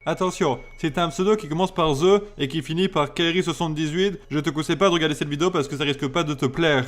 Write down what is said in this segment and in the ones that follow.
Attention, si t'as un pseudo qui commence par The et qui finit par Kairi78, je te conseille pas de regarder cette vidéo parce que ça risque pas de te plaire.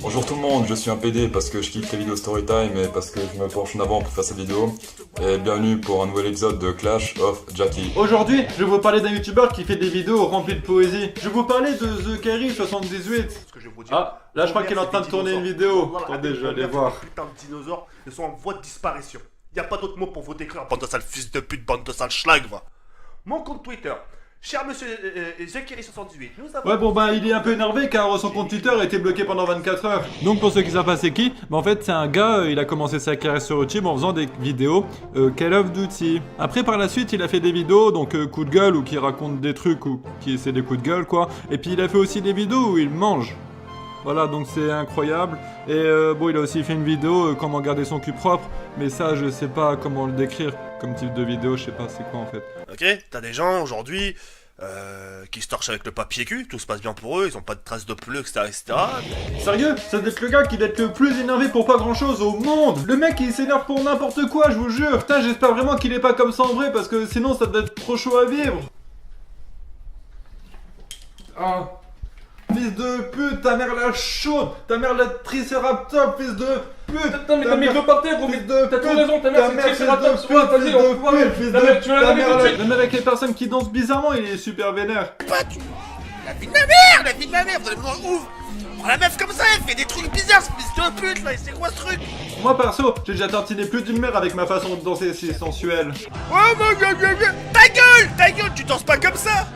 Bonjour tout le monde, je suis un PD parce que je kiffe les vidéos Storytime et parce que je me penche en avant pour faire cette vidéo. Et bienvenue pour un nouvel épisode de Clash of Jackie. Aujourd'hui, je vais vous parler d'un youtubeur qui fait des vidéos remplies de poésie. Je vais vous parler de The Kairi78. Ah, là je crois qu'il est en train de tourner une vidéo. Attendez, je vais aller voir. Putain de dinosaures, ils sont en voie de disparition. Y a pas d'autre mot pour vous décrire, bande de sale fils de pute, bande de sale schlag, va. Mon compte Twitter, cher monsieur Zekeri78, nous avons... Ouais bon bah il est un peu énervé car son compte Twitter a été bloqué pendant 24 heures. Donc pour ceux qui savent pas c'est qui, bah en fait c'est un gars, il a commencé sa carrière sur YouTube en faisant des vidéos Call of Duty. Après par la suite il a fait des vidéos donc coup de gueule ou qui raconte des trucs ou qui c'est des coups de gueule quoi. Et puis il a fait aussi des vidéos où il mange. Voilà, donc c'est incroyable. Et bon, il a aussi fait une vidéo comment garder son cul propre. Mais ça, je sais pas comment le décrire comme type de vidéo, je sais pas c'est quoi en fait. Ok, t'as des gens aujourd'hui qui se torchent avec le papier cul, tout se passe bien pour eux, ils ont pas de traces de pneus, etc. etc. Sérieux, ça doit être le gars qui doit être le plus énervé pour pas grand chose au monde. Le mec il s'énerve pour n'importe quoi, je vous jure. Putain, j'espère vraiment qu'il est pas comme ça en vrai parce que sinon ça doit être trop chaud à vivre. Ah. Fils de pute, ta mère la chaude, ta mère la triceratops, fils de pute. Putain, mais t'as mis deux par terre, gros, mais t'as tout raison, ta mère c'est triceratops, ouais, vas-y, on va voir. Ta mère, tu vas la mettre tout de suite. Même avec les personnes qui dansent bizarrement, il est super vénère. La vie de ma mère, la vie de ma mère, vous allez me rendre ouf. Oh, la meuf comme ça, elle fait des trucs bizarres, ce fils de pute là, c'est quoi ce truc? Moi perso, j'ai déjà tartiné plus d'une mère avec ma façon de danser si sensuelle. Oh mon dieu, ta gueule, tu danses pas comme ça.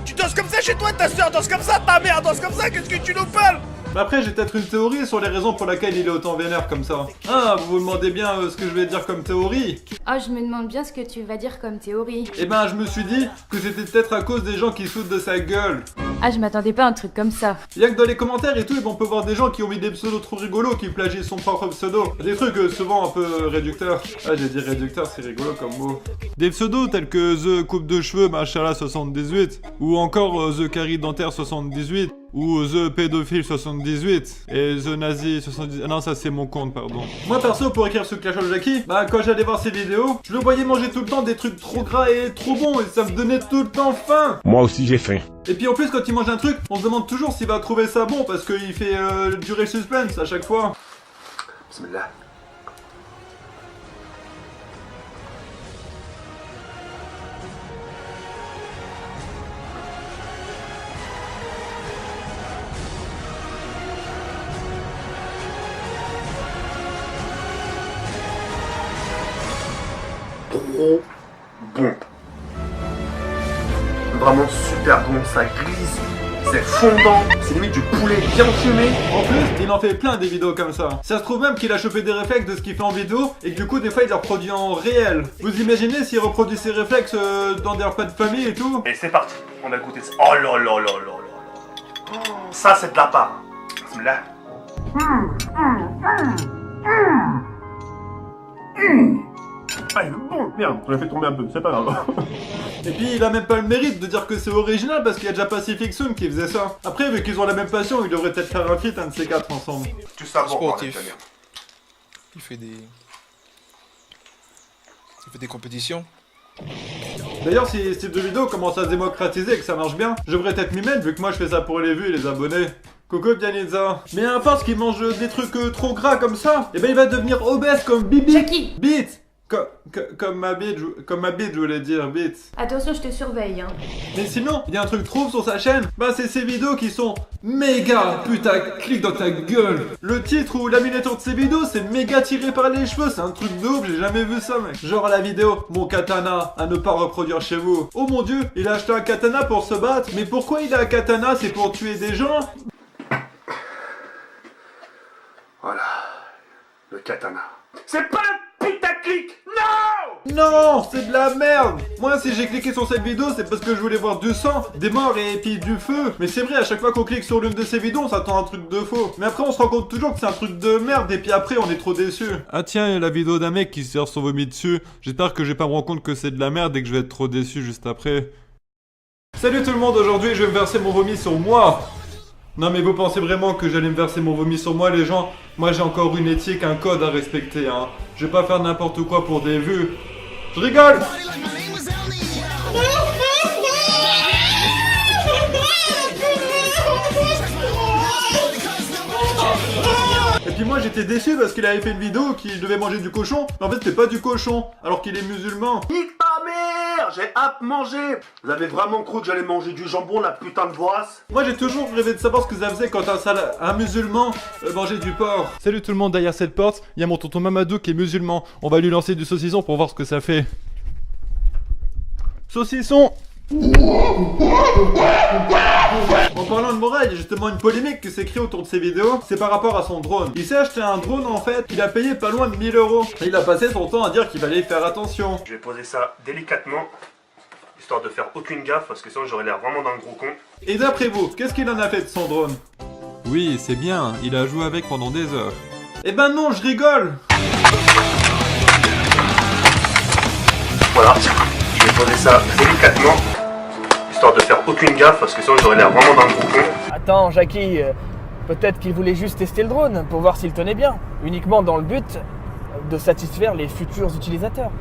Tu danses comme ça chez toi, ta soeur danse comme ça, ta mère danse comme ça, qu'est-ce que tu nous parles? Mais après, j'ai peut-être une théorie sur les raisons pour lesquelles il est autant vénère comme ça. Ah, vous vous demandez bien ce que je vais dire comme théorie? Ah, je me demande bien ce que tu vas dire comme théorie. Eh ben, je me suis dit que c'était peut-être à cause des gens qui foutent de sa gueule. Ah, je m'attendais pas à un truc comme ça. Y'a que dans les commentaires et tout, on peut voir des gens qui ont mis des pseudos trop rigolos, qui plagient son propre pseudo. Des trucs souvent un peu réducteurs. Ah, j'ai dit réducteur, c'est rigolo comme mot. Des pseudos tels que The Coupe de Cheveux Machala 78, ou encore The Carry Dentaire 78, ou The Pédophile 78, et The Nazi 70... Ah non, ça c'est mon compte, pardon. Moi perso, pour écrire ce Clash of Jackie, bah quand j'allais voir ses vidéos, je le voyais manger tout le temps des trucs trop gras et trop bons, et ça me donnait tout le temps faim. Moi aussi j'ai faim. Et puis en plus quand il mange un truc, on se demande toujours s'il va trouver ça bon parce qu'il fait durer le suspense à chaque fois. Bismillah. Trop bon. Vraiment super bon, ça glisse, c'est fondant, c'est limite du poulet bien fumé. En plus, il en fait plein des vidéos comme ça. Ça se trouve même qu'il a chopé des réflexes de ce qu'il fait en vidéo et que du coup des fois il les reproduit en réel. Vous imaginez s'il reproduit ses réflexes dans des repas de famille et tout? Et c'est parti, on va goûter ça. Oh là là là là là là. Ça c'est de la part. Bismillah. Ah, il est bon, merde, on l'a fait tomber un peu, c'est pas grave. Et puis il a même pas le mérite de dire que c'est original parce qu'il y a déjà Pacific Soon qui faisait ça. Après, vu qu'ils ont la même passion, ils devraient peut-être faire un feat, un de ces quatre ensemble. Tu savais Sportif. Il fait des compétitions. D'ailleurs, si ce type de vidéo commence à se démocratiser et que ça marche bien, je devrais peut-être m'y mettre vu que moi je fais ça pour les vues et les abonnés. Coucou Pianizza. Mais à force qu'il mange des trucs trop gras comme ça, et ben il va devenir obèse comme Bibi. Jackie. Beats. Comme ma bite, je voulais dire, Beats. Attention, je te surveille, hein. Mais sinon, il y a un truc trop sur sa chaîne, bah c'est ces vidéos qui sont méga putaclic dans ta gueule. Le titre ou la miniature de ces vidéos, c'est méga tiré par les cheveux, c'est un truc de ouf, j'ai jamais vu ça mec. Genre la vidéo, mon katana à ne pas reproduire chez vous. Oh mon dieu, il a acheté un katana pour se battre, mais pourquoi il a un katana? C'est pour tuer des gens? Voilà, le katana. C'est pas un putaclic, non! Non, c'est de la merde. Moi, si j'ai cliqué sur cette vidéo, c'est parce que je voulais voir du sang, des morts et puis du feu. Mais c'est vrai, à chaque fois qu'on clique sur l'une de ces vidéos, on s'attend à un truc de faux. Mais après, on se rend compte toujours que c'est un truc de merde et puis après, on est trop déçu. Ah tiens, il y a la vidéo d'un mec qui se sert son vomi dessus. J'espère que je vais pas me rendre compte que c'est de la merde et que je vais être trop déçu juste après. Salut tout le monde, aujourd'hui, je vais me verser mon vomi sur moi. Non mais vous pensez vraiment que j'allais me verser mon vomi sur moi les gens? Moi j'ai encore une éthique, un code à respecter hein. Je vais pas faire n'importe quoi pour des vues. Je rigole! Et puis moi j'étais déçu parce qu'il avait fait une vidéo qu'il devait manger du cochon, mais en fait c'était pas du cochon, alors qu'il est musulman. Nique ta mère! J'ai hâte de manger! Vous avez vraiment cru que j'allais manger du jambon, la putain de boisse? Moi j'ai toujours rêvé de savoir ce que ça faisait quand un musulman mangeait du porc. Salut tout le monde, derrière cette porte, il y a mon tonton Mamadou qui est musulman. On va lui lancer du saucisson pour voir ce que ça fait. Saucisson! En parlant de Morel, il y a justement une polémique qui s'est créée autour de ses vidéos, c'est par rapport à son drone. Il s'est acheté un drone en fait, il a payé pas loin de 1000 €. Et il a passé son temps à dire qu'il fallait y faire attention. Je vais poser ça délicatement, histoire de faire aucune gaffe, parce que sinon j'aurais l'air vraiment d'un gros con. Et d'après vous, qu'est-ce qu'il en a fait de son drone? Oui, c'est bien, il a joué avec pendant des heures. Eh ben non, je rigole! Voilà, je vais poser ça délicatement, histoire de faire aucune gaffe, parce que sinon j'aurais l'air vraiment d'un gros con. Attends, Jackie, peut-être qu'il voulait juste tester le drone pour voir s'il tenait bien, uniquement dans le but de satisfaire les futurs utilisateurs.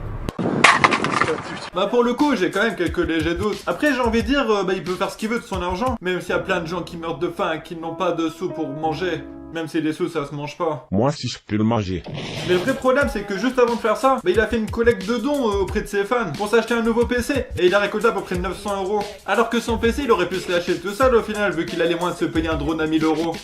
Bah pour le coup, j'ai quand même quelques légers doutes. Après, j'ai envie de dire, il peut faire ce qu'il veut de son argent, même s'il y a plein de gens qui meurent de faim et qui n'ont pas de sous pour manger. Même si les sous, ça se mange pas. Moi, si je peux le manger. Mais le vrai problème, c'est que juste avant de faire ça, il a fait une collecte de dons auprès de ses fans pour s'acheter un nouveau PC. Et il a récolté à peu près 900 €. Alors que son PC, il aurait pu se lâcher tout seul au final, vu qu'il allait moins de se payer un drone à 1000 €.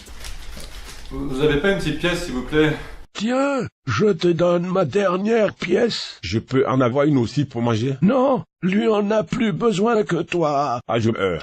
Vous avez pas une petite pièce, s'il vous plaît? Tiens, je te donne ma dernière pièce. Je peux en avoir une aussi pour manger? Non, lui en a plus besoin que toi. Ah, je meurs.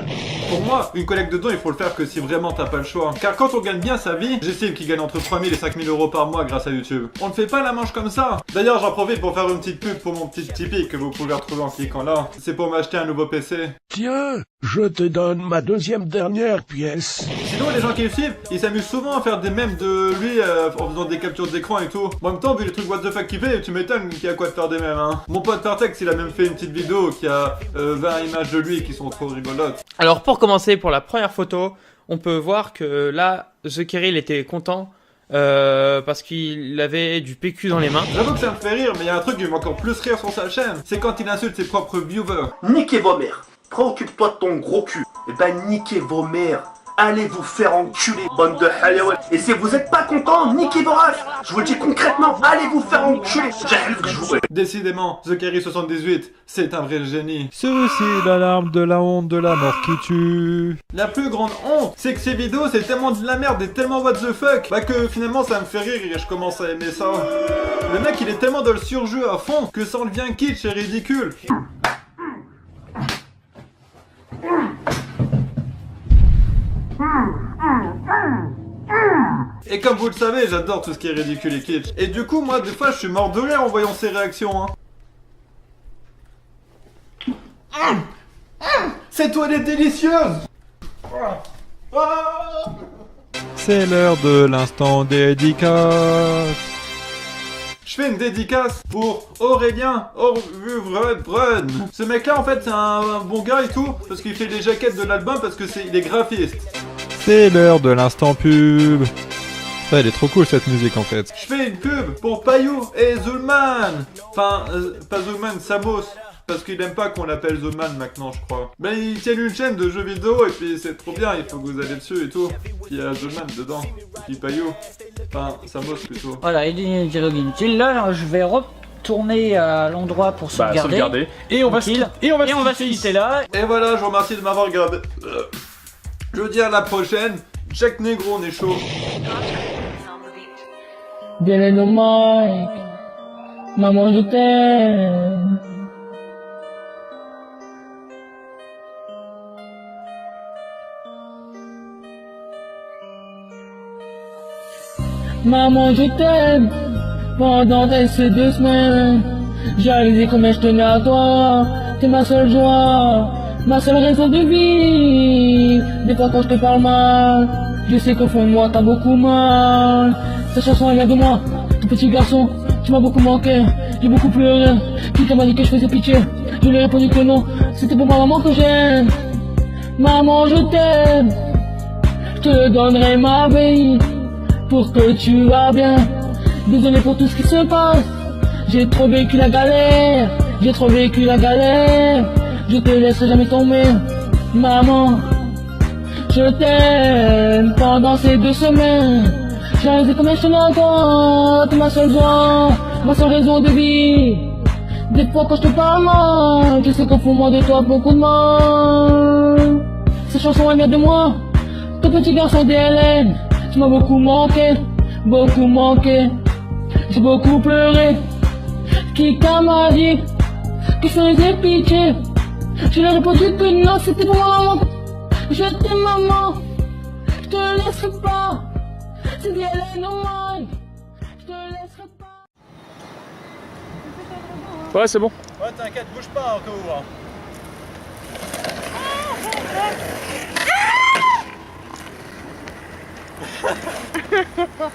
Pour moi, une collecte de dons, il faut le faire que si vraiment t'as pas le choix. Car quand on gagne bien sa vie, j'estime qu'il gagne entre 3000 et 5000 € par mois grâce à YouTube. On ne fait pas la manche comme ça. D'ailleurs, j'en profite pour faire une petite pub pour mon petit Tipeee que vous pouvez retrouver en cliquant là. C'est pour m'acheter un nouveau PC. Tiens, je te donne ma deuxième dernière pièce. Sinon, les gens qui le suivent, ils s'amusent souvent à faire des mèmes de lui en faisant des captures d'écran et tout. En même temps, vu les trucs what the fuck qu'il fait, tu m'étonnes qu'il y a quoi de faire des mèmes, hein. Mon pote Tartex, il a même fait une petite vidéo qui a 20 images de lui qui sont trop rigolotes. Alors pour commencer, pour la première photo, on peut voir que là, The Kerry, il était content parce qu'il avait du PQ dans les mains. J'avoue que ça me fait rire, mais il y a un truc qui me fait encore plus rire sur sa chaîne. C'est quand il insulte ses propres viewers. Niquez vos mères. Préoccupe-toi de ton gros cul. Et ben niquez vos mères. Allez vous faire enculer, bande de halawat. Et si vous êtes pas content, niquez vos rafs. Je vous le dis concrètement, allez vous faire enculer. J'arrive que je vous... Décidément, The Kerry 78, c'est un vrai génie. C'est aussi l'alarme de la honte de la mort qui tue. La plus grande honte, c'est que ces vidéos, c'est tellement de la merde et tellement what the fuck, bah que finalement ça me fait rire et je commence à aimer ça. Le mec, il est tellement dans le surjeu à fond que ça en devient kitsch et ridicule. Et comme vous le savez, j'adore tout ce qui est ridicule et kitsch. Et du coup, moi, des fois, je suis mort de rire en voyant ses réactions, hein. Cette toilette délicieuse! C'est l'heure de l'instant dédicace. Je fais une dédicace pour Aurélien Orvuvrebrun. Ce mec-là, en fait, c'est un bon gars et tout, parce qu'il fait les jaquettes de l'album, parce que il est graphiste. C'est l'heure de l'instant pub. Ça, elle est trop cool cette musique en fait. Je fais une pub pour Payou et Zulman. Enfin, pas Zulman, Samos. Parce qu'il aime pas qu'on l'appelle The Man maintenant, je crois. Ben, ils tiennent une chaîne de jeux vidéo et puis c'est trop bien, il faut que vous allez dessus et tout. Puis il y a The Man dedans. Puis Payou. Enfin, Samos plutôt. Voilà, il est dialogue inutile. Là, je vais retourner à l'endroit pour sauvegarder. Et on va se quitter là. Et voilà, je vous remercie de m'avoir regardé. Je vous dis à la prochaine. Jack Negro, on est chaud. Bien les Mike, maman je t'aime. Maman je t'aime. Pendant ces 2 semaines, j'ai réalisé combien je tenais à toi. T'es ma seule joie, ma seule raison de vie. Des fois quand je te parle mal, je sais qu'au fond de moi t'as beaucoup mal. Cette chanson elle vient de moi, tout petit garçon. Tu m'as beaucoup manqué, j'ai beaucoup pleuré. Quelqu'un m'a dit que je faisais pitié, je lui ai répondu que non. C'était pour ma maman que j'aime. Maman je t'aime, je te donnerai ma vie pour que tu vas bien. Désolé pour tout ce qui se passe, j'ai trop vécu la galère, j'ai trop vécu la galère. Je te laisserai jamais tomber, maman. Je t'aime pendant ces 2 semaines. J'ai réalisé combien je tenais à toi. T'es ma seule joie, ma seule raison de vie. Des fois quand je te parle mal, je sais qu'au fond moi de toi beaucoup de mal. Cette chanson elle vient de moi, ton petit garçon DLN. Tu m'as beaucoup manqué, beaucoup manqué. J'ai beaucoup pleuré. Quelqu'un m'a dit que je faisais pitié. Je lui ai répondu que non, c'était pour ma maman. Je t'aime maman, je te laisserai pas. C'est bien la normale, je te laisserai pas. Ouais, c'est bon. Ouais, t'inquiète, bouge pas encore. Hein.